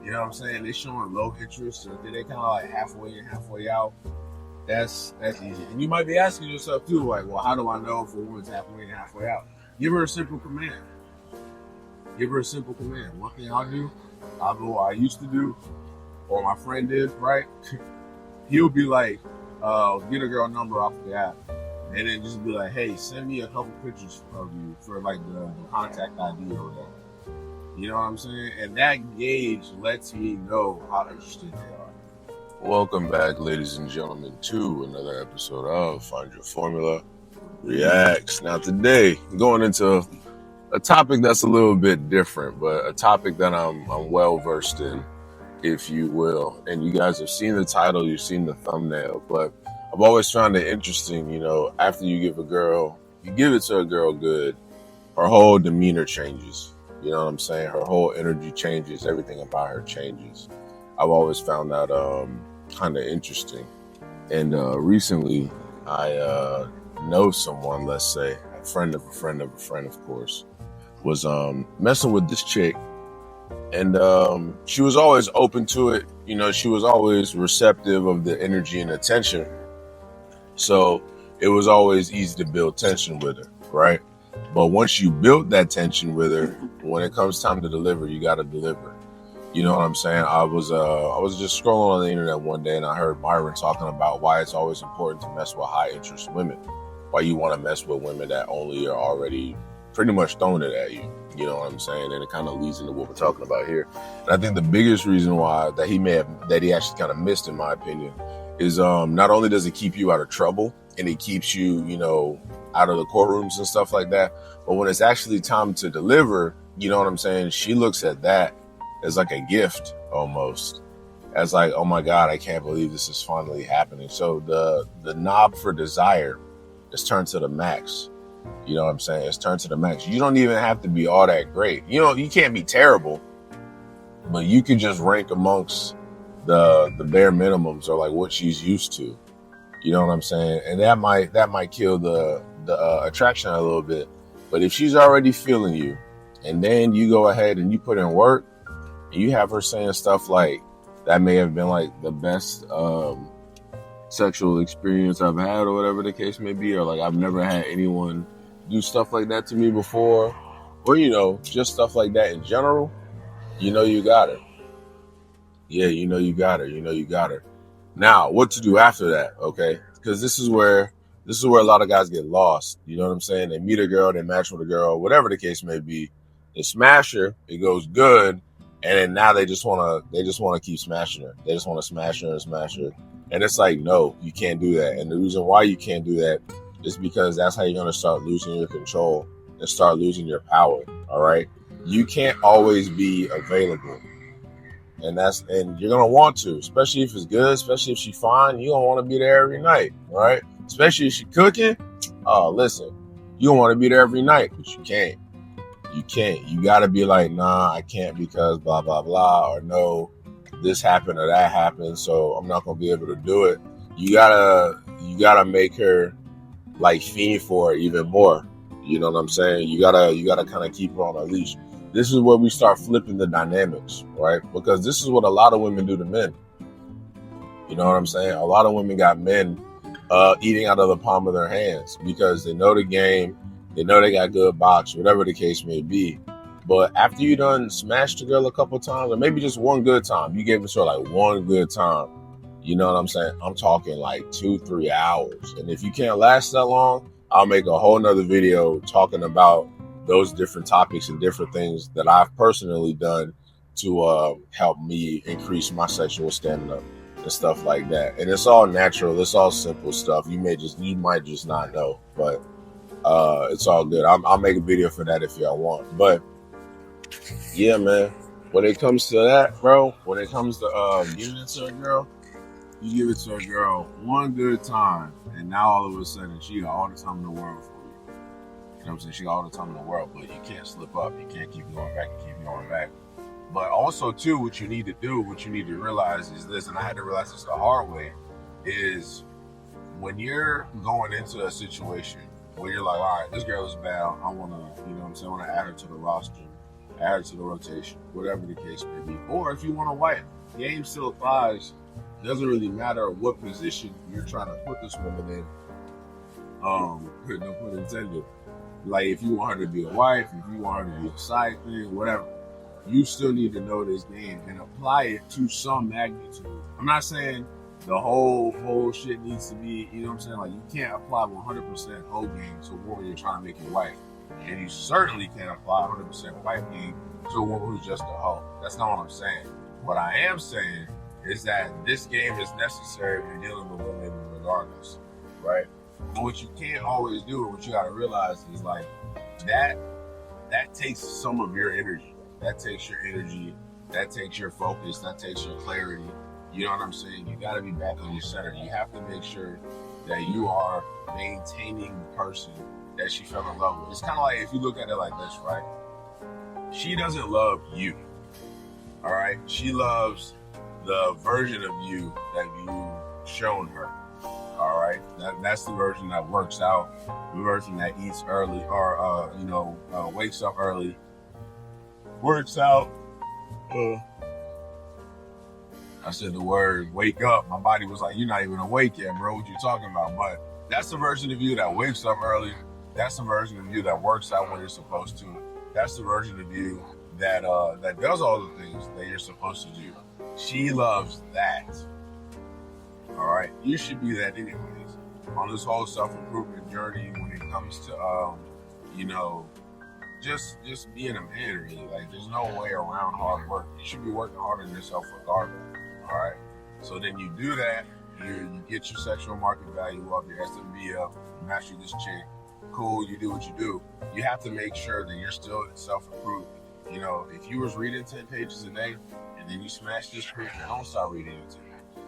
You know what I'm saying? They showing low interest, or they kind of like halfway in, halfway out. That's easy. And you might be asking yourself too, like, well, how do I know if a woman's halfway in, halfway out? Give her a simple command. Give her a simple command. One thing I'll do, I'll do what I used to do, or my friend did, right? He'll be like, get a girl number off the app, and then just be like, hey, send me a couple pictures of you for like the contact ID or whatever. You know what I'm saying? And that gauge lets me know how interested they are. Welcome back, ladies and gentlemen, to another episode of Find Your Formula Reacts. Now today, going into a topic that's a little bit different, but a topic that I'm well versed in, if you will. And you guys have seen the title, you've seen the thumbnail, but I've always found it interesting, you know, after you give it to a girl good, her whole demeanor changes. You know what I'm saying? Her whole energy changes, everything about her changes. I've always found that kind of interesting. And recently, I know someone, let's say, a friend of a friend of a friend, of course, was messing with this chick. And she was always open to it. You know, she was always receptive of the energy and attention. So it was always easy to build tension with her, right? But once you build that tension with her, when it comes time to deliver, you got to deliver. You know what I'm saying? I was just scrolling on the internet one day and I heard Myron talking about why it's always important to mess with high interest women. Why you want to mess with women that only are already pretty much throwing it at you. You know what I'm saying? And it kind of leads into what we're talking about here. And I think the biggest reason why that he actually kind of missed, in my opinion, is not only does it keep you out of trouble and it keeps you, you know, out of the courtrooms and stuff like that, but when it's actually time to deliver, you know what I'm saying? She looks at that as like a gift almost, as like, oh my God, I can't believe this is finally happening. So the knob for desire is turned to the max. You know what I'm saying? It's turned to the max. You don't even have to be all that great. You know, you can't be terrible, but you can just rank amongst the bare minimums or like what she's used to. You know what I'm saying? And that might kill the attraction a little bit. But if she's already feeling you, and then you go ahead and you put in work, and you have her saying stuff like, that may have been like the best sexual experience I've had, or whatever the case may be, or like I've never had anyone do stuff like that to me before, or, you know, just stuff like that in general, you know you got her. Yeah, you know you got her. You know you got her. Now, what to do after that, okay? Because this is where a lot of guys get lost. You know what I'm saying? They meet a girl, they match with a girl, whatever the case may be. They smash her, it goes good, and then now they just wanna keep smashing her. They just want to smash her and smash her. And it's like, no, you can't do that. And the reason why you can't do that is because that's how you're gonna start losing your control and start losing your power. All right. You can't always be available. And you're gonna want to, especially if it's good, especially if she's fine. You don't want to be there every night, right? Especially if she's cooking. Oh, listen, you don't want to be there every night, but you can't. You can't. You gotta be like, nah, I can't because blah blah blah, or no, this happened or that happened, so I'm not gonna be able to do it. You gotta make her like fiend for it even more. You know what I'm saying? You gotta kind of keep her on a leash. This is where we start flipping the dynamics, right? Because this is what a lot of women do to men. You know what I'm saying? A lot of women got men eating out of the palm of their hands because they know the game, they know they got good box, whatever the case may be. But after you done smashed the girl a couple times, or maybe just one good time, you gave it to her like one good time. You know what I'm saying? I'm talking like 2-3 hours. And if you can't last that long, I'll make a whole nother video talking about those different topics and different things that I've personally done to help me increase my sexual stamina and stuff like that. And it's all natural. It's all simple stuff. You might just not know, but it's all good. I'll make a video for that if y'all want. But yeah, man, when it comes to that, bro, when it comes to giving it to a girl, you give it to a girl one good time, and now all of a sudden she got all the time in the world for you. You know what I'm saying? She got all the time in the world, but you can't slip up. You can't keep going back and keep going back. But also, too, what you need to do, what you need to realize is this, and I had to realize this the hard way, is when you're going into a situation where you're like, all right, this girl is bad. I want to, you know what I'm saying? I want to add her to the roster add her to the rotation, whatever the case may be. Or if you want a wife, game still applies. Doesn't really matter what position you're trying to put this woman in. No pun intended. Like if you want her to be a wife, if you want her to be a side thing, whatever, you still need to know this game and apply it to some magnitude. I'm not saying the whole shit needs to be, you know what I'm saying? Like you can't apply 100% whole game to a woman you're trying to make your wife. And you certainly can't apply 100% wife game to a woman who's just a hoe. That's not what I'm saying. What I am saying is that this game is necessary when dealing with women regardless, right? But what you can't always do, and what you gotta realize is like that takes some of your energy. That takes your energy, that takes your focus, that takes your clarity. You know what I'm saying? You gotta be back on your center. You have to make sure that you are maintaining the person that she fell in love with. It's kind of like if you look at it like this, right? She doesn't love you, all right? She loves the version of you that you've shown her, all right? That's the version that works out, the version that eats early or, wakes up early, works out. I said the word wake up. My body was like, you're not even awake yet, bro. What you talking about? But that's the version of you that wakes up early. That's the version of you that works out when you're supposed to. That's the version of you that does all the things that you're supposed to do. She loves that. All right, you should be that anyways. On this whole self-improvement journey, when it comes to just being a man, really. Like, there's no way around hard work. You should be working hard on yourself regardless. All right. So then you do that. You get your sexual market value up, your SMV up, you master this chick. Cool, you do what you do. You have to make sure that you're still self-improving. You know, if you was reading 10 pages a day and then you smash this print, don't start reading 10 pages a day.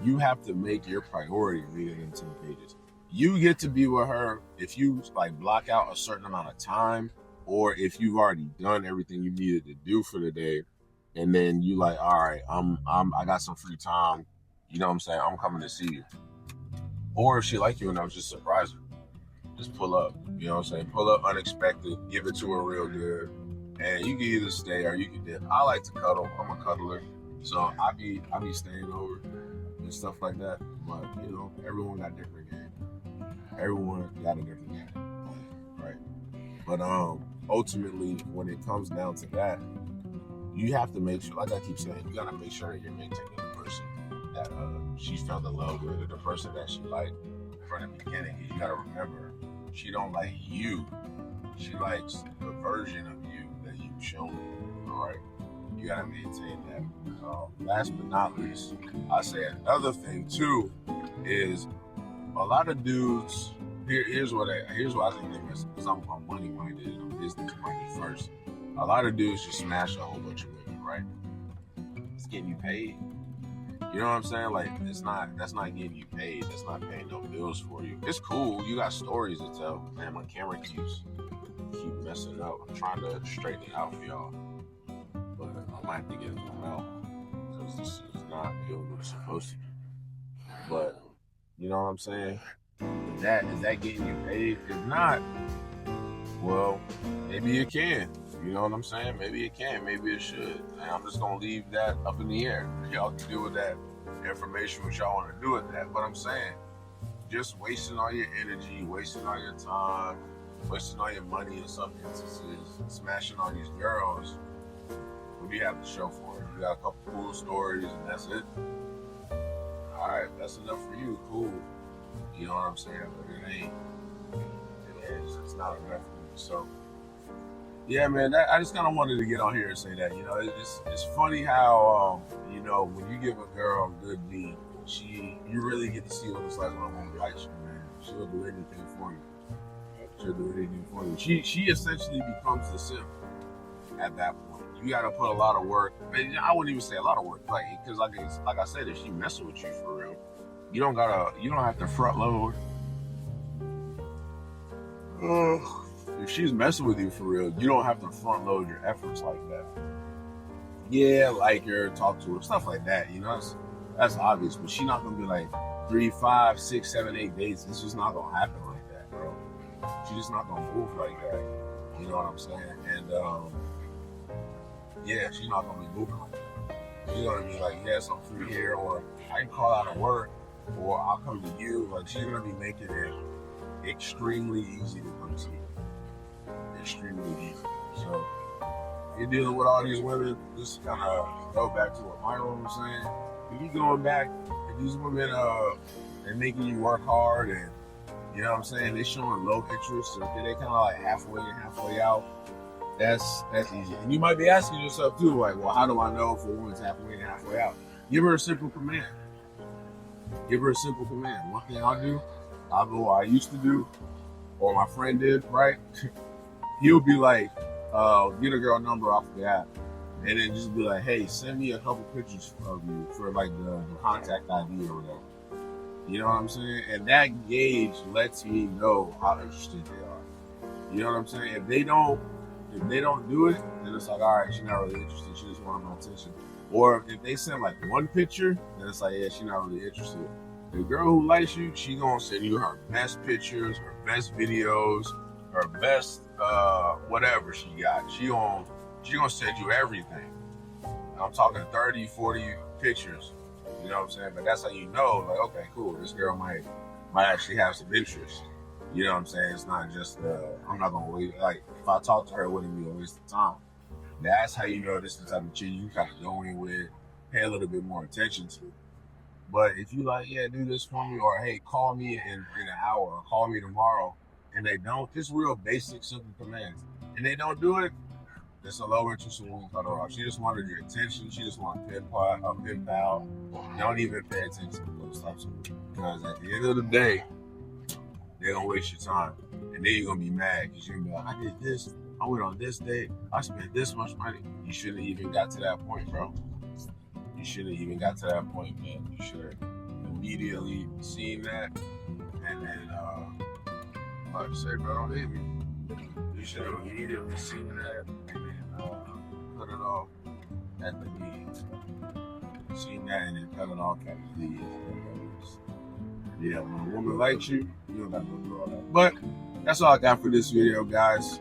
You have to make your priority reading in 10 pages. You get to be with her if you like block out a certain amount of time, or if you've already done everything you needed to do for the day, and then you like, all right, I got some free time. You know what I'm saying? I'm coming to see you. Or if she like you enough, just surprise her. Just pull up. You know what I'm saying? Pull up unexpected. Give it to her real good. And you can either stay or you can dip. I like to cuddle. I'm a cuddler. So I be staying over and stuff like that. But, you know, everyone got different game. Everyone got a different game. Right? But ultimately, when it comes down to that, you have to make sure, like I keep saying, you got to make sure that you're maintaining the person that she fell in love with, or the person that she liked from the beginning. You got to remember, she don't like you. She likes the version of you that you've shown her, all right? You got to maintain that. Last but not least, I say another thing, too, is a lot of dudes, here's what I think they miss, because I'm money-minded and I'm business-minded first. A lot of dudes just smash a whole bunch of women, right? It's getting you paid. You know what I'm saying? Like, that's not getting you paid. That's not paying no bills for you. It's cool. You got stories to tell. Man, my camera keeps messing up. I'm trying to straighten it out for y'all. But I might have to get it out because this is not doing what it's supposed to be. But, you know what I'm saying? Is that getting you paid? If not, well, maybe it can. You know what I'm saying? Maybe it can, maybe it should. And I'm just gonna leave that up in the air. Y'all can do with that information what y'all want to do with that. But I'm saying, just wasting all your energy, wasting all your time, wasting all your money in some instances, smashing all these girls. What do you have to show for it? You got a couple cool stories and that's it? Alright, that's enough for you, cool. You know what I'm saying? But it ain't. It's not enough for me. So yeah, man, I just kind of wanted to get on here and say that, you know, it's funny how, you know, when you give a girl a good deed, you really get to see what it's like when a woman likes you, man. She'll do anything for you. She essentially becomes the simp at that point. You got to put a lot of work. I wouldn't even say a lot of work, because like I said, if she messing with you for real, you don't have to front load. If she's messing with you for real, you don't have to front load your efforts like that. Yeah, like her, talk to her, stuff like that. You know, that's obvious. But she's not gonna be like 3, 5, 6, 7, 8 days. It's just not gonna happen like that, bro. She's just not gonna move like that. You know what I'm saying? And yeah, she's not gonna be moving like that. She's gonna be like, yes, I'm free here, or I can call out of work, or I'll come to you. Like, she's gonna be making it extremely easy to come see you. Extremely easy. So you're dealing with all these women, just kind of go back to what Myron was saying. If you going back, if these women they're making you work hard, and you know what I'm saying, they showing low interest, so they kind of like halfway in, halfway out. That's easy. And you might be asking yourself too, like, well, how do I know if a woman's halfway in, halfway out? Give her a simple command. Give her a simple command. One thing I'll do what I used to do, or my friend did, right? He'll be like, get a girl number off the app, and then just be like, hey, send me a couple pictures of you for like the contact ID or whatever. You know what I'm saying? And that gauge lets me know how interested they are. You know what I'm saying? If they don't do it, then it's like, all right, she's not really interested. She just wanted my attention. Or if they send like one picture, then it's like, yeah, she's not really interested. The girl who likes you, she gonna send you her best pictures, her best videos, her best whatever she got. She gonna send you everything. And I'm talking 30, 40 pictures. You know what I'm saying? But that's how you know, like, okay, cool, this girl might actually have some interest. You know what I'm saying? It's not just, I'm not gonna wait. Like, if I talk to her, it wouldn't be a waste of time. That's how you know this is the type of chick you kind of go in with, pay a little bit more attention to. But if you like, yeah, do this for me, or hey, call me in an hour, or call me tomorrow, and they don't, just real basic, simple commands, and they don't do it, it's a low interest in women cut her off. She just wanted your attention. She just wanted a pin pal. Don't even pay attention to those types of women, because at the end of the day, they're gonna waste your time, and then you're gonna be mad because you're gonna be like, I did this, I went on this date, I spent this much money. You shouldn't even got to that point, bro. You shouldn't even got to that point, man. You should have immediately seen that, and then like I say, bro, don't hit me. You should have immediately seen that, and then cut it off at the knees. Seen that, and then cut it off at the knees. Yeah, when a woman likes you, you don't got to go through all that. But that's all I got for this video, guys.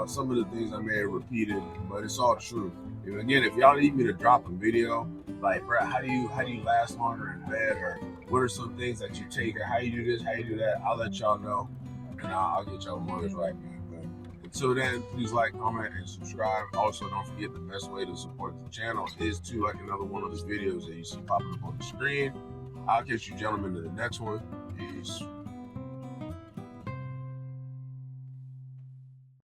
Some of the things I may have repeated, but it's all true. If y'all need me to drop a video, like, bro, how do you last longer in bed, or what are some things that you take, or how you do this, how you do that, I'll let y'all know, and I'll get y'all mothers right, man. But until then, please like, comment, and subscribe. Also, don't forget the best way to support the channel is to like another one of these videos that you see popping up on the screen. I'll catch you gentlemen in the next one. Peace.